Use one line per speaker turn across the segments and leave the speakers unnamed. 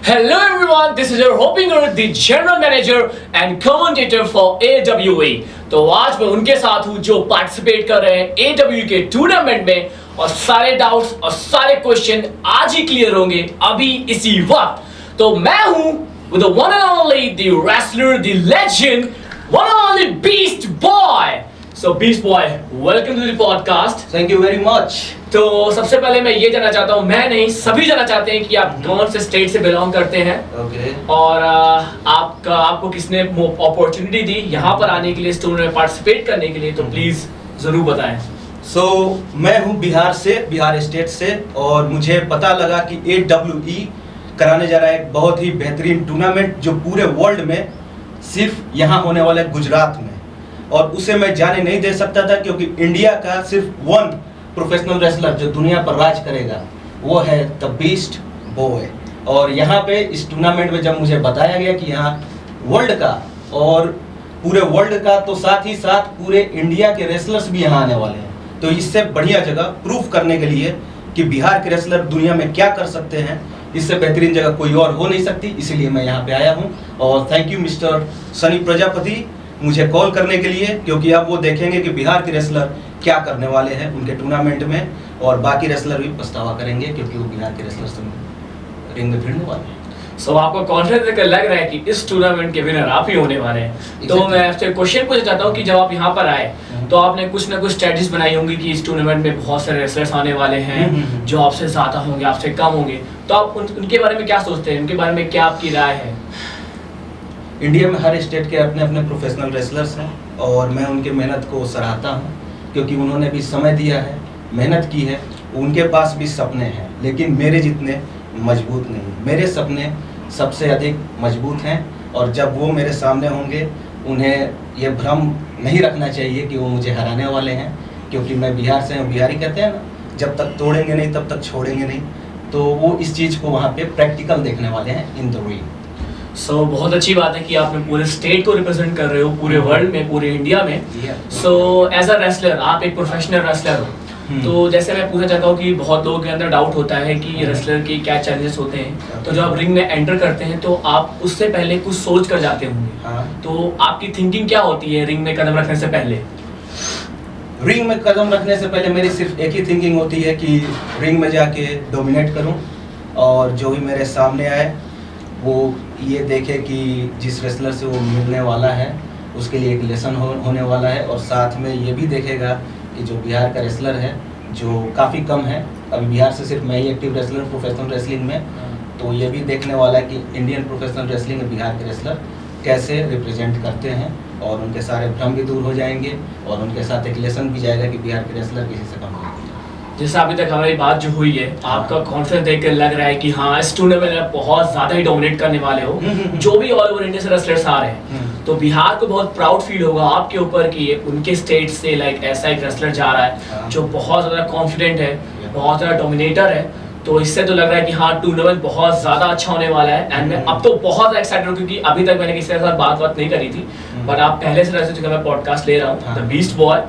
Hello everyone, this is your hoping the general manager and commentator for AWE। तो आज मैं उनके साथ हूँ जो पार्टिसिपेट कर रहे हैं AWE के टूर्नामेंट में और सारे डाउट्स और सारे क्वेश्चन आज ही क्लियर होंगे अभी इसी वक्त। तो मैं हूँ with the one and only the wrestler, the legend, one and only Beast Boy। So Beast Boy, welcome to the podcast।
Thank you very much।
तो सबसे पहले मैं ये जानना चाहता हूँ, मैं नहीं सभी जानना चाहते हैं कि आप कौन से स्टेट से बिलोंग करते हैं। और आपको किसने अपॉर्चुनिटी दी यहाँ पर आने के लिए, इस टूर्नामेंट में पार्टिसिपेट करने के लिए, तो प्लीज जरूर बताएं।
मैं हूँ बिहार से, बिहार स्टेट से, और मुझे पता लगा कि AWE कराने जा रहा है एक बहुत ही बेहतरीन टूर्नामेंट जो पूरे वर्ल्ड में सिर्फ यहाँ होने वाला है गुजरात में, और उसे मैं जाने नहीं दे सकता था क्योंकि इंडिया का सिर्फ वन प्रोफेशनल रेसलर जो दुनिया पर राज करेगा वो है द बीस्ट बॉय। और यहाँ पे इस टूर्नामेंट में जब मुझे बताया गया कि यहाँ वर्ल्ड का और पूरे वर्ल्ड का तो साथ ही साथ पूरे इंडिया के रेसलर्स भी यहाँ आने वाले हैं, तो इससे बढ़िया जगह प्रूफ करने के लिए कि बिहार के रेसलर दुनिया में क्या कर सकते हैं, इससे बेहतरीन जगह कोई और हो नहीं सकती, इसीलिए मैं यहाँ पे आया हूँ। और thank you mister Sunny Prajapati मुझे कॉल करने के लिए, क्योंकि अब वो देखेंगे कि बिहार के रेसलर क्या करने वाले हैं उनके टूर्नामेंट में, और बाकी रेसलर भी पछतावा करेंगे क्योंकि वो बिहार के रेसलर से रिंग में भिड़ने वाले हैं।
सो आपको कॉन्फिडेंस देकर लग रहा है कि इस टूर्नामेंट के विनर आप ही होने वाले हैं। तो मैं आपसे क्वेश्चन पूछना चाहता हूँ कि जब आप यहाँ पर आए तो आपने कुछ ना कुछ स्ट्रेटजीज बनाई होंगी कि इस टूर्नामेंट में बहुत सारे रेसलर्स आने वाले हैं जो आपसे ज्यादा होंगे, आपसे कम होंगे, तो आप उनके बारे में क्या सोचते हैं, उनके बारे में क्या आपकी राय है?
इंडिया में हर स्टेट के अपने अपने प्रोफेशनल रेसलर्स हैं और मैं उनके मेहनत को सराहता हूँ क्योंकि उन्होंने भी समय दिया है, मेहनत की है, उनके पास भी सपने हैं, लेकिन मेरे जितने मजबूत नहीं। मेरे सपने सबसे अधिक मजबूत हैं और जब वो मेरे सामने होंगे उन्हें ये भ्रम नहीं रखना चाहिए कि वो मुझे हराने वाले हैं, क्योंकि मैं बिहार से हूँ। बिहारी कहते हैं ना, जब तक तोड़ेंगे नहीं तब तक छोड़ेंगे नहीं, तो वो इस चीज़ को वहाँ पे प्रैक्टिकल देखने वाले हैं इन द रिंग।
सो बहुत अच्छी बात है कि आप पूरे स्टेट को रिप्रेजेंट कर रहे हो, पूरे वर्ल्ड में, पूरे इंडिया में। सो एज अ रेसलर, आप एक प्रोफेशनल रेसलर हो, तो जैसे मैं पूछना चाहता हूँ कि बहुत लोगों के अंदर डाउट होता है कि रेसलर के क्या चैलेंजेस होते हैं, तो जब आप रिंग में एंटर करते हैं तो आप उससे पहले कुछ सोच कर जाते होंगे, तो आपकी थिंकिंग क्या होती है रिंग में कदम रखने से पहले?
रिंग में कदम रखने से पहले मेरी सिर्फ एक ही थिंकिंग होती है कि रिंग में जाके डोमिनेट करूं और जो भी मेरे सामने आए वो ये देखे कि जिस रेसलर से वो मिलने वाला है उसके लिए एक लेसन होने वाला है, और साथ में ये भी देखेगा कि जो बिहार का रेसलर है जो काफ़ी कम है, अभी बिहार से सिर्फ मैं ही एक्टिव रेसलर प्रोफेशनल रेसलिंग में, तो ये भी देखने वाला है कि इंडियन प्रोफेशनल रेसलिंग में बिहार के रेसलर कैसे रिप्रेजेंट करते हैं, और उनके सारे भ्रम भी दूर हो जाएंगे और उनके साथ एक लेसन भी जाएगा कि बिहार के रेसलर किसी से कम नहीं।
जैसे अभी तक हमारी बात जो हुई है, आपका कॉन्फिडेंस देखकर लग रहा है कि हाँ इस टूर्नामेंट में बहुत ज्यादा ही डोमिनेट करने वाले हो, जो भी ऑल ओवर इंडिया से रेसलर्स आ रहे हैं, तो बिहार को बहुत प्राउड फील होगा आपके ऊपर कि उनके स्टेट से लाइक ऐसा एक रेसलर जा रहा है जो बहुत ज्यादा कॉन्फिडेंट है, बहुत ज्यादा डोमिनेटर है। तो इससे तो लग रहा है कि हाँ टूर्नामेंट बहुत ज्यादा अच्छा होने वाला है। एंड मैं अब तो बहुत एक्साइटेड हूँ क्योंकि अभी तक मैंने किसी के साथ बात नहीं करी थी, बट आप पहले से जैसे मैं पॉडकास्ट ले रहा हूँ, द बीस्ट बॉय,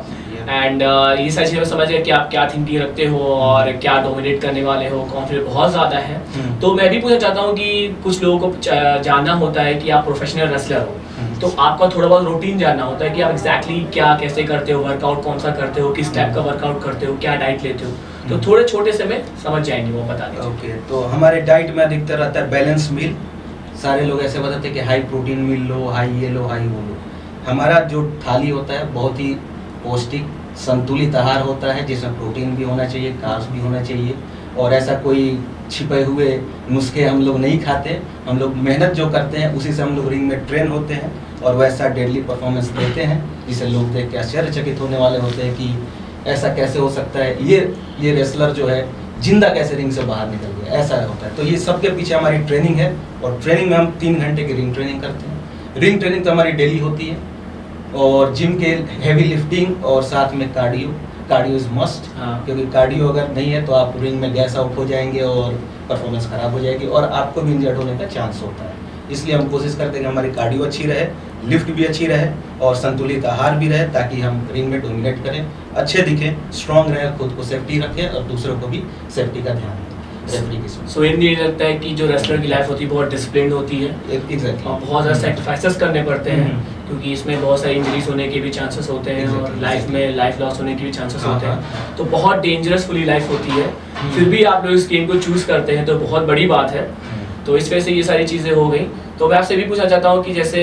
एंड ये सारी चीज़ें समझ गया कि आप क्या थिंकिंग रखते हो और क्या डोमिनेट करने वाले हो, कॉन्फिडेंस बहुत ज़्यादा है। तो मैं भी पूछना चाहता हूँ कि कुछ लोगों को जानना होता है कि आप प्रोफेशनल रेसलर हो, तो आपका थोड़ा बहुत रूटीन जानना होता है कि आप एग्जैक्टली क्या कैसे करते हो, वर्कआउट कौन सा करते हो, किस टाइप का वर्कआउट करते हो, क्या डाइट लेते हो, तो थोड़े छोटे से में समझ जाएंगे वो बता दीजिए।
ओके, तो हमारे डाइट में अधिकतर रहता है बैलेंस मील। सारे लोग ऐसे बताते हैं कि हाई प्रोटीन मील लो, हाई ये लो, हाई वो लो। हमारा जो थाली होता है बहुत ही पौष्टिक संतुलित आहार होता है जिसमें प्रोटीन भी होना चाहिए, कार्ब्स भी होना चाहिए, और ऐसा कोई छिपे हुए नुस्खे हम लोग नहीं खाते। हम लोग मेहनत जो करते हैं उसी से हम लोग रिंग में ट्रेन होते हैं और वैसा डेडली परफॉर्मेंस देते हैं जिसे लोग देख के आश्चर्यचकित होने वाले होते हैं कि ऐसा कैसे हो सकता है, ये रेसलर जो है जिंदा कैसे रिंग से बाहर निकल गया, ऐसा होता है। तो ये सबके पीछे हमारी ट्रेनिंग है, और ट्रेनिंग में हम 3 घंटे की रिंग ट्रेनिंग करते हैं। रिंग ट्रेनिंग तो हमारी डेली होती है, और जिम के हैवी लिफ्टिंग और साथ में कार्डियो इज मस्ट, क्योंकि कार्डियो अगर नहीं है तो आप रिंग में गैस आउट हो जाएंगे और परफॉर्मेंस खराब हो जाएगी और आपको भी इंजर्ड होने का चांस होता है। इसलिए हम कोशिश करते हैं कि हमारी कार्डियो अच्छी रहे, लिफ्ट भी अच्छी रहे और संतुलित आहार भी रहे, ताकि हम रिंग में डोमिनेट करें, अच्छे दिखें, स्ट्रॉन्ग रहें, खुद को सेफ्टी रखें और दूसरों को भी सेफ्टी का ध्यान रखें। रेफरी के साथ।
सो इन ये लगता है कि जो रेसलर की लाइफ होती है बहुत डिसिप्लिन होती है
एग्जैक्टली।
और बहुत ज़्यादा सेक्रीफाइसेस करने पड़ते हैं
हम्म।
क्योंकि इसमें बहुत सारी इंजरीज होने के भी चांसेस होते हैं और
Exactly,
लाइफ
exactly.
में लाइफ लॉस होने के भी चांसेस
हाँ,
होते
हाँ,
हैं। तो बहुत डेंजरसफुली लाइफ होती है,
हम्म।
फिर भी आप लोग इस गेम को चूज़ करते हैं तो बहुत बड़ी बात है। तो इस वजह से ये सारी चीज़ें हो गई। तो मैं आपसे भी पूछना चाहता हूँ कि जैसे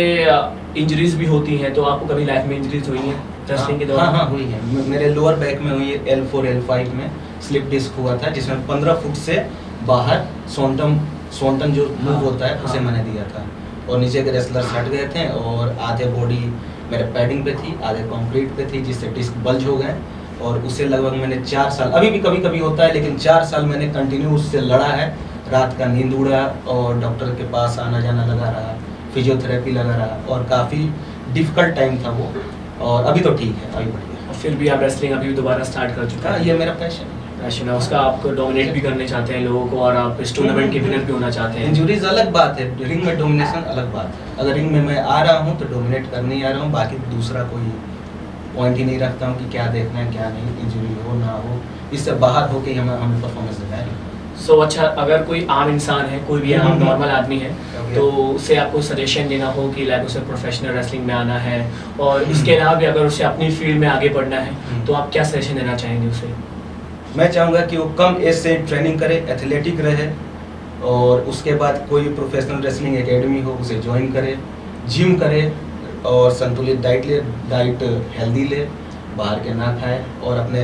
इंजरीज भी होती हैं, तो आपको कभी लाइफ में इंजरीज हुई हैं रेसलिंग के दौरान?
हाँ हुई है। मेरे लोअर बैक में हुई है, L4 L5 में स्लिप डिस्क हुआ था, जिसमें 15 फुट से बाहर सोंटन जो मूव होता है उसे
हाँ।
मैंने दिया था। और नीचे के रेसलर्स हट गए थे और आधे बॉडी मेरे पैडिंग पे थी, आधे कंक्रीट पे थी, जिससे डिस्क बल्ज हो गए। और उसे लगभग मैंने 4 साल, अभी भी कभी कभी होता है, लेकिन 4 साल मैंने कंटिन्यू उससे लड़ा है। रात का नींद उड़ा और डॉक्टर के पास आना जाना लगा रहा, फिजियोथेरेपी लगा रहा और काफ़ी डिफिकल्ट टाइम था वो। और अभी तो ठीक है, अभी बढ़िया।
और फिर भी आप रेसलिंग अभी भी दोबारा स्टार्ट कर चुके
हाँ,
हैं?
ये मेरा पैशन है।
पैशन है उसका, आपको डोमिनेट भी करने चाहते हैं लोगों को और आप इस टूर्नामेंट के विनर भी होना चाहते हैं।
इंजुरीज अलग बात है, रिंग में डोमिनेशन अलग बात है। अगर रिंग में मैं आ रहा हूँ तो डोमिनेट करने ही आ रहा हूँ, बाकी दूसरा कोई पॉइंट ही नहीं रखता हूँ कि क्या देखना है क्या नहीं, इंजरी हो ना हो, इससे बाहर होके ही हमें परफॉर्मेंस देना है।
सो अच्छा, अगर कोई आम इंसान है, कोई भी आम नॉर्मल आदमी है,
Okay.
तो उसे आपको सजेशन देना हो कि लाइक उसे प्रोफेशनल रेसलिंग में आना है और इसके अलावा भी अगर उसे अपनी फील्ड में आगे बढ़ना है, तो आप क्या सजेशन देना चाहेंगे उसे?
मैं चाहूँगा कि वो कम एज से ट्रेनिंग करे, एथलेटिक रहे और उसके बाद कोई प्रोफेशनल रेसलिंग एकेडमी हो उसे ज्वाइन करे, जिम करे और संतुलित डाइट हेल्दी ले, बाहर के ना खाए और अपने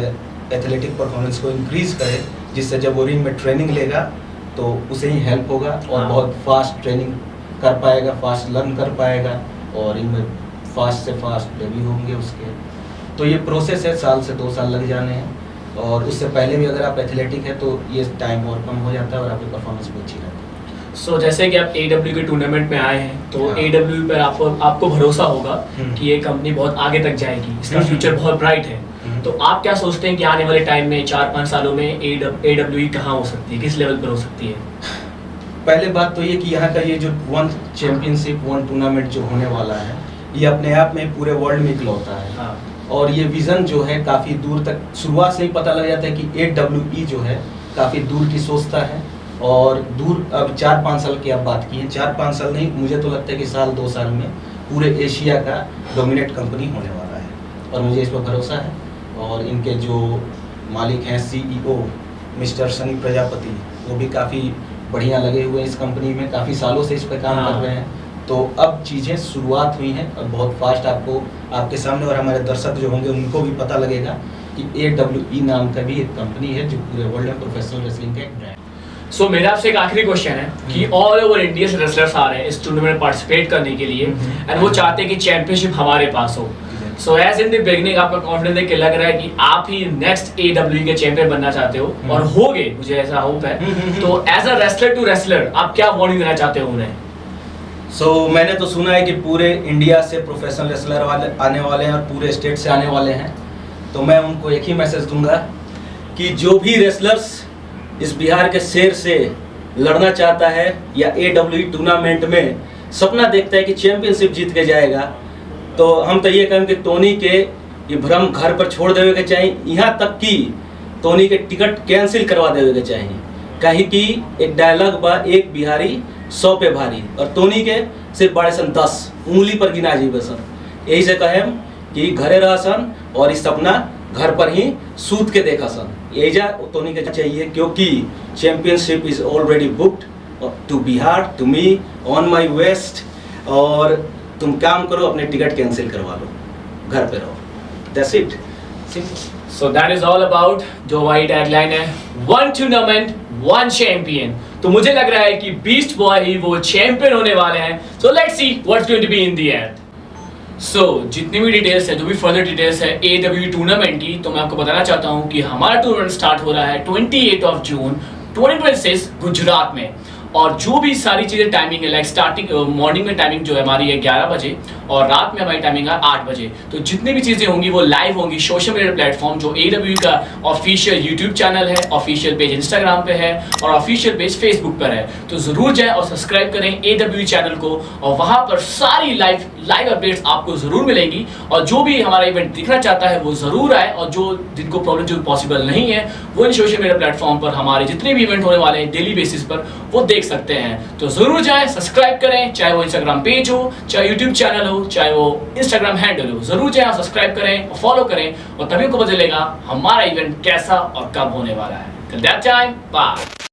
एथलेटिक परफॉर्मेंस को इंक्रीज करे, जिससे जब वो रिंग में ट्रेनिंग लेगा तो उसे ही हेल्प होगा और
हाँ।
बहुत फास्ट ट्रेनिंग कर पाएगा, फास्ट लर्न कर पाएगा और रिंग में फास्ट से फास्ट डेब्यू होंगे उसके। तो ये प्रोसेस है, साल से 2 साल लग जाने हैं और उससे पहले भी अगर आप एथलेटिक है तो ये टाइम और कम हो जाता है और आपकी परफॉर्मेंस भी अच्छी रहती है।
सो जैसे कि आप AW के टूर्नामेंट में आए हैं, तो
हाँ।
AW पर आपको भरोसा होगा
हम्म।
कि ये कंपनी बहुत आगे तक जाएगी, इसका
हम्म।
फ्यूचर बहुत ब्राइट है। तो आप क्या सोचते हैं कि आने वाले टाइम में 4-5 सालों में AW कहाँ हो सकती है, किस लेवल पर हो सकती है?
पहले बात तो ये कि यहाँ का ये जो वन चैंपियनशिप, वन टूर्नामेंट जो होने वाला है, ये अपने आप में पूरे वर्ल्ड में इकलौता है।
हाँ।
और ये विज़न जो है काफ़ी दूर तक, शुरुआत से ही पता लग जाता है कि AWE जो है काफ़ी दूर की सोचता है और दूर। अब 4-5 साल की आप बात की है, 4-5 साल नहीं, मुझे तो लगता है कि साल 2 साल में पूरे एशिया का डोमिनेट कंपनी होने वाला है और मुझे इस पर भरोसा है। और इनके जो मालिक हैं CEO मिस्टर सनी प्रजापति, वो भी काफ़ी बढ़िया लगे हुए हैं इस कंपनी में, काफ़ी सालों से इस पर काम
हाँ।
कर रहे हैं। तो अब चीज़ें शुरुआत हुई हैं और बहुत फास्ट आपको आपके सामने और हमारे दर्शक जो होंगे उनको भी पता लगेगा कि AWE नाम का भी एक कंपनी है जो पूरे वर्ल्ड में प्रोफेशनल रेसलिंग का एक ब्रांड।
सो मेरा आपसे एक आखिरी क्वेश्चन है कि ऑल ओवर इंडिया से रेसलर्स आ रहे हैं इस टूर्नामेंट में पार्टिसिपेट करने के लिए एंड वो चाहते हैं कि चैंपियनशिप हमारे पास हो। So as in the beginning आपका कॉन्फिडेंस देख के लग रहा है कि आप ही नेक्स्ट AWE के चैंपियन बनना चाहते हो और होगे, मुझे ऐसा होप है। तो as a wrestler to wrestler आप क्या वार्निंग देना चाहते हो उन्हें?
मैंने तो सुना है कि पूरे इंडिया से प्रोफेशनल रेसलर वाले आने वाले हैं और पूरे स्टेट से आने वाले हैं। तो मैं उनको एक ही मैसेज दूंगा कि जो भी रेसलर्स इस बिहार के शेर से लड़ना चाहता है या AWE टूर्नामेंट में सपना देखता है कि चैंपियनशिप जीत के जाएगा, तो हम तो ये कहेंगे कि टोनी के ये भ्रम घर पर छोड़ देवे के चाहिए। यहाँ तक कि टोनी के टिकट कैंसिल करवा देवे के चाहिए, कहीं कि एक डायलॉग बा, एक बिहारी 100 पे भारी, और टोनी के सिर्फ बड़े सन 10 उंगली पर गिना जीवे सन। यही से कहें कि घरे रह सन और इस सपना घर पर ही सूत के देखा सन। यही जा टोनी के चाहिए, क्योंकि championship is already booked to Bihar, to me, on my waist. और तुम काम करो, अपने टिकट कैंसिल करवा लो, घर पे रहो, that's it, simple.
So that is all about जो हमारी टैगलाइन है, वन टूर्नामेंट वन चैंपियन। तो मुझे लग रहा है कि बीस्ट बॉय ही वो चैंपियन होने वाले हैं। So let's see what's going to be in the end. So जितनी भी डिटेल्स है, जो भी फर्दर डिटेल्स है AWE टूर्नामेंट की, तो मैं आपको बताना चाहता हूँ कि हमारा टूर्नामेंट स्टार्ट हो रहा है 28 जून 2026 गुजरात में। और जो भी सारी चीज़ें टाइमिंग है, लाइक स्टार्टिंग मॉर्निंग में टाइमिंग जो है हमारी है 11 बजे और रात में हमारी टाइमिंग है 8 बजे। तो जितनी भी चीज़ें होंगी वो लाइव होंगी सोशल मीडिया प्लेटफॉर्म जो AWE का ऑफिशियल यूट्यूब चैनल है, ऑफिशियल पेज इंस्टाग्राम पे है और ऑफिशियल पेज फेसबुक पर है। तो ज़रूर जाएं और सब्सक्राइब करें AWE चैनल को और वहाँ पर सारी लाइव अपडेट्स आपको ज़रूर मिलेंगी। और जो भी हमारा इवेंट दिखना चाहता है वो ज़रूर आए, और जो जिनको प्रॉब्लम जो पॉसिबल नहीं है वो इन सोशल मीडिया प्लेटफॉर्म पर हमारे जितने भी इवेंट होने वाले हैं डेली बेसिस पर वो देख सकते हैं। तो ज़रूर जाएं, सब्सक्राइब करें, चाहे वो इंस्टाग्राम पेज हो, चाहे यूट्यूब चैनल हो, चाहे वो इंस्टाग्राम हैंडल हो। ज़रूर जाएं, सब्सक्राइब करें और फॉलो करें और तभी को पता चलेगा हमारा इवेंट कैसा और कब होने वाला है। Till that time, bye.